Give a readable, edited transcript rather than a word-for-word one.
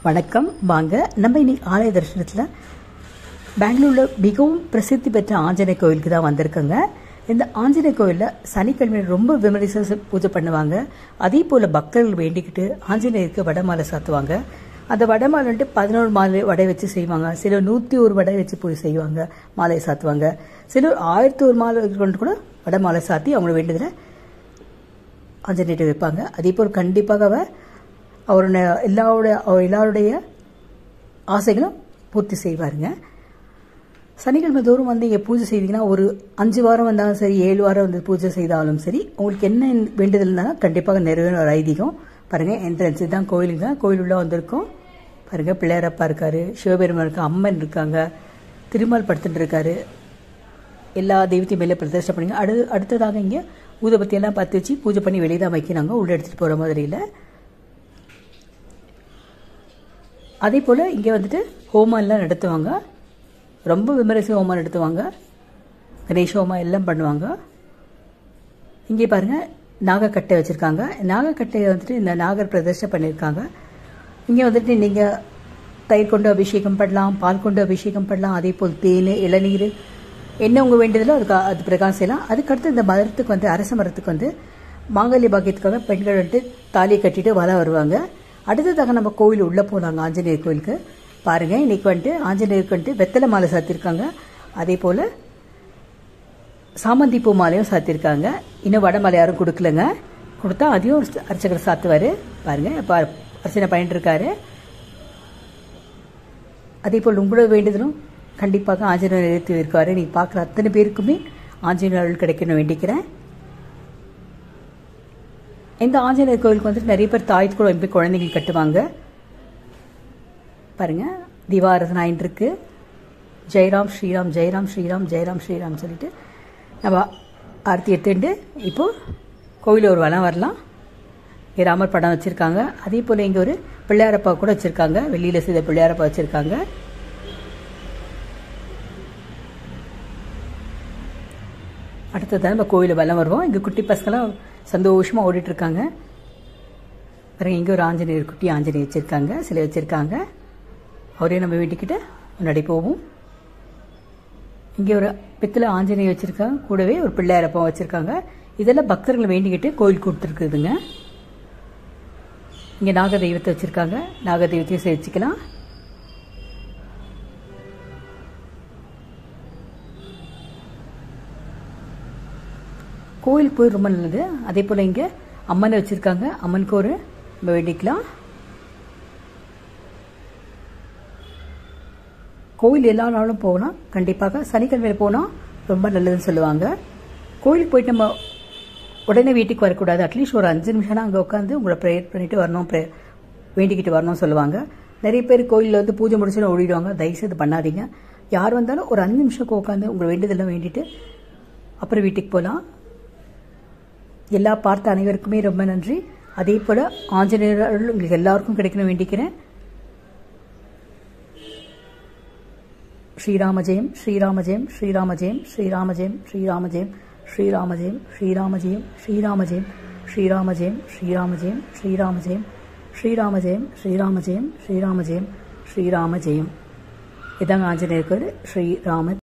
வணக்கம். வாங்க நம்ம இன்னைக்கு ஆலய தரிசனத்தில் பெங்களூரில் மிகவும் பிரசித்தி பெற்ற ஆஞ்சநேய கோயிலுக்கு தான் வந்திருக்கோங்க. இந்த ஆஞ்சநேய கோயிலில் சனிக்கிழமை ரொம்ப விமரிசை பூஜை பண்ணுவாங்க. அதே போல் பக்தர்கள் வேண்டிக்கிட்டு ஆஞ்சநேயருக்கு வடமாலை சாத்துவாங்க. அந்த வடமாலை வந்துட்டு 11 மாலை வடை வச்சு செய்வாங்க. சிலர் 101 வடை வச்சு போய் செய்வாங்க, மாலையை சாத்துவாங்க. சிலர் 1001 மாலை கொண்டு கூட வடமாலை சாத்தி அவங்கள வேண்டியதில் ஆஞ்சநேயர் வைப்பாங்க. அதே போல் கண்டிப்பாக அவருடைய எல்லாருடைய ஆசைகளும் பூர்த்தி செய்வாருங்க. சனிக்கிழமை தோறும் வந்து இங்கே பூஜை செய்தீங்கன்னா ஒரு 5 வாரம் வந்தாலும் சரி, 7 வாரம் வந்து பூஜை செய்தாலும் சரி, உங்களுக்கு என்ன வேண்டுதல் இருந்தாலும் கண்டிப்பாக நிறைவேறும் ஒரு ஐதீகம். பாருங்கள், என்ட்ரன்ஸ் தான் கோயிலுங்க. கோயில் உள்ள வந்திருக்கோம். பாருங்கள், பிள்ளையாரப்பா இருக்காரு, சிவபெருமான் இருக்காரு, அம்மன் இருக்காங்க, திருமால் படுத்துட்டு இருக்காரு. எல்லா தெய்வத்தையும் மேலே பிரதிஷ்டை பண்ணுங்க. அடுத்ததாக இங்கே ஊதுபத்தியெல்லாம் பற்றி வச்சு பூஜை பண்ணி வெளியே தான் வைக்கிறாங்க, உள்ளே எடுத்துகிட்டு போகிற மாதிரி இல்லை. அதே போல் இங்கே வந்துட்டு ஹோமம்லாம் நடத்துவாங்க. ரொம்ப விமரிசை ஹோமம் நடத்துவாங்க. கணேஷ் ஹோமம் எல்லாம் பண்ணுவாங்க. இங்கே பாருங்கள், நாகக்கட்டை வச்சுருக்காங்க. நாகக்கட்டையை வந்துட்டு இந்த நாகர் பிரதிஷ்டை பண்ணியிருக்காங்க. இங்கே வந்துட்டு நீங்கள் தயிர் கொண்டு அபிஷேகம் பண்ணலாம், பால் கொண்டு அபிஷேகம் பண்ணலாம். அதே போல் தேன், இளநீர், என்ன உங்கள் வேண்டியதிலோ அது பிரகாரம் செய்யலாம். அதுக்கடுத்து இந்த மரத்துக்கு வந்து அரச மரத்துக்கு வந்து மாங்கல்ய பாக்கியத்துக்காக பெண்கள் வந்துட்டு தாலியை கட்டிட்டு வர வருவாங்க. அடுத்ததாக நம்ம கோவில் உள்ளே போனாங்க ஆஞ்சநேயர் கோயிலுக்கு. பாருங்கள், இன்றைக்கி வந்துட்டு ஆஞ்சநேயருக்கு வந்துட்டு வெத்தலை மாலை சாத்தியிருக்காங்க. அதே போல் சாமந்தி பூ மாலையும் சாத்தியிருக்காங்க. இன்னும் வடை யாரும் கொடுக்கலங்க. கொடுத்தா அதையும் அர்ச்சகர் சாத்துவார். பாருங்கள், இப்போ அர்ச்சனை பண்ணிட்டு இருக்காரு. அதே போல் உங்களோட வேண்டுதலும் கண்டிப்பாக ஆஞ்சநேயர் நிறைவேற்றி இருக்காரு. நீங்கள் பார்க்குற அத்தனை பேருக்குமே ஆஞ்சநேயர் கிடைக்கணும் வேண்டிக்கிறேன். இந்த ஆஞ்சநேயர் கோயிலுக்கு வந்துட்டு நிறைய பேர் தாயத்து கூட போய் குழந்தைகள் கட்டுவாங்க. பாருங்கள், தீபாராதனை இருக்கு. ஜெயராம் ஸ்ரீராம், ஜெயராம் ஸ்ரீராம், ஜெயராம் ஸ்ரீராம் சொல்லிட்டு நம்ம ஆரத்தி எடுத்துட்டு இப்போது கோயில் ஒரு வனம் வரலாம். இங்கே ராமர் படம் வச்சுருக்காங்க. அதே போல் இங்கே ஒரு பிள்ளையாரப்பா கூட வச்சுருக்காங்க. வெளியில் செய்த பிள்ளையாரப்பா வச்சுருக்காங்க. அடுத்ததான் நம்ம கோயிலை வலம் வருவோம். இங்கே குட்டி பசங்களாம் சந்தோஷமாக ஓடிட்டுருக்காங்க. பாருங்க, இங்கே ஒரு ஆஞ்சநேயர், குட்டி ஆஞ்சநேயர் வச்சுருக்காங்க, சிலை வச்சுருக்காங்க. அவரையும் நம்ம வீட்டுக்கிட்ட முன்னாடி போவோம். இங்கே ஒரு பித்தளை ஆஞ்சநேயர் வச்சுருக்காங்க, கூடவே ஒரு பிள்ளையாரப்பா வச்சுருக்காங்க. இதெல்லாம் பக்தர்கள் வேண்டிக்கிட்டு கோயில் கொடுத்துருக்குதுங்க. இங்கே நாக தெய்வத்தை வச்சுருக்காங்க. நாக தெய்வத்தையும் சேர்த்துக்கலாம். கோயிலுக்கு போய் ரொம்ப நல்லது. அதே போல் இங்கே அம்மனை வச்சுருக்காங்க. அம்மனுக்கு ஒரு நம்ம வேண்டிக்கலாம். கோயில் எல்லா நாளும் போகலாம். கண்டிப்பாக சனிக்கிழமையில் போனால் ரொம்ப நல்லதுன்னு சொல்லுவாங்க. கோயிலுக்கு போயிட்டு நம்ம உடனே வீட்டுக்கு வரக்கூடாது. அட்லீஸ்ட் ஒரு 5 நிமிஷம்னா அங்கே உட்காந்து உங்களை ப்ரேயர் பண்ணிவிட்டு வரணும், வேண்டிக்கிட்டு வரணும்னு சொல்லுவாங்க. நிறைய பேர் கோயிலில் வந்து பூஜை முடிச்சுன்னு ஓடிடுவாங்க. தயவுசெய்து பண்ணாதீங்க. யார் வந்தாலும் ஒரு 5 நிமிஷம் உட்காந்து உங்களை வேண்டியதெல்லாம் வேண்டிட்டு அப்புறம் வீட்டுக்கு போகலாம். எல்லா பார்த்த அனைவருக்குமே ரொம்ப நன்றி. அதே போல் ஆஞ்சநேயர் உங்களுக்கு எல்லாருக்கும் கிடைக்கணும் வேண்டிக்கிறேன். ஸ்ரீராம ஜெயம், ஸ்ரீராம ஜெயம், ஸ்ரீராம ஜெயம், ஸ்ரீராம ஜெயம், ஸ்ரீராம ஜெயம், ஸ்ரீராம ஜெயம், ஸ்ரீராம ஜெயம், ஸ்ரீராம ஜெயம், ஸ்ரீராம ஜெயம், ஸ்ரீராம ஜெயம், ஸ்ரீராம ஜெயம், ஸ்ரீராம ஜெயம், ஸ்ரீராம ஜெயம், ஸ்ரீராம ஜெயம், ஸ்ரீராம ஜெயம். இதாங்க ஆஞ்சநேயர் கோயில். ஸ்ரீராம